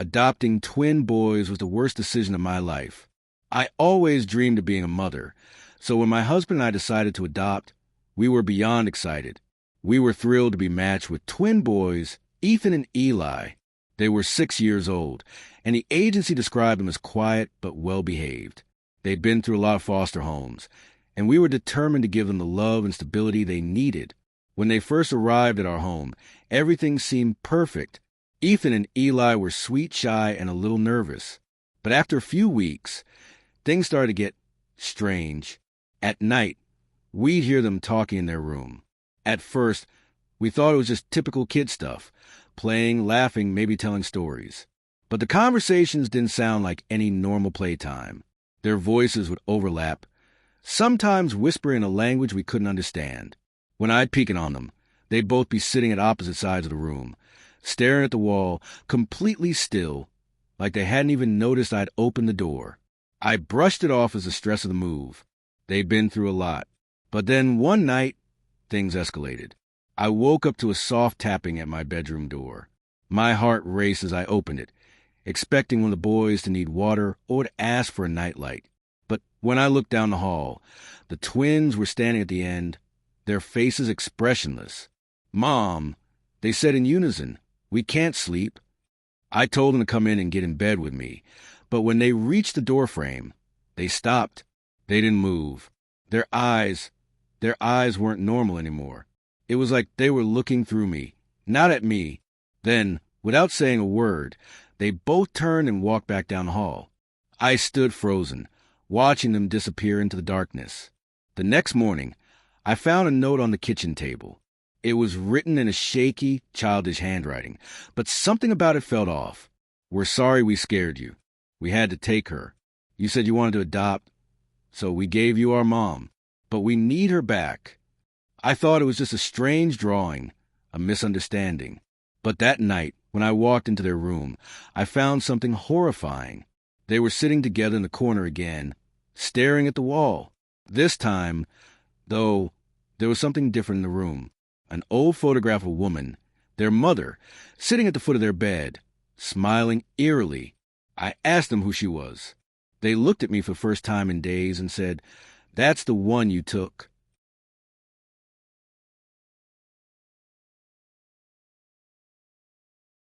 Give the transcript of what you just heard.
Adopting twin boys was the worst decision of my life. I always dreamed of being a mother, so when my husband and I decided to adopt, we were beyond excited. We were thrilled to be matched with twin boys, Ethan and Eli. They were 6 years old, and the agency described them as quiet but well-behaved. They'd been through a lot of foster homes, and we were determined to give them the love and stability they needed. When they first arrived at our home, everything seemed perfect. Ethan and Eli were sweet, shy, and a little nervous. But after a few weeks, things started to get strange. At night, we'd hear them talking in their room. At first, we thought it was just typical kid stuff, playing, laughing, maybe telling stories. But the conversations didn't sound like any normal playtime. Their voices would overlap, sometimes whispering a language we couldn't understand. When I'd peek in on them, they'd both be sitting at opposite sides of the room, staring at the wall, completely still, like they hadn't even noticed I'd opened the door. I brushed it off as the stress of the move. They'd been through a lot. But then one night, things escalated. I woke up to a soft tapping at my bedroom door. My heart raced as I opened it, expecting one of the boys to need water or to ask for a nightlight. But when I looked down the hall, the twins were standing at the end, their faces expressionless. "Mom," they said in unison, "we can't sleep." I told them to come in and get in bed with me, but when they reached the doorframe, they stopped. They didn't move. Their eyes weren't normal anymore. It was like they were looking through me, not at me. Then, without saying a word, they both turned and walked back down the hall. I stood frozen, watching them disappear into the darkness. The next morning, I found a note on the kitchen table. It was written in a shaky, childish handwriting, but something about it felt off. "We're sorry we scared you. We had to take her. You said you wanted to adopt, so we gave you our mom. But we need her back." I thought it was just a strange drawing, a misunderstanding. But that night, when I walked into their room, I found something horrifying. They were sitting together in the corner again, staring at the wall. This time, though, there was something different in the room. An old photograph of a woman, their mother, sitting at the foot of their bed, smiling eerily. I asked them who she was. They looked at me for the first time in days and said, "That's the one you took."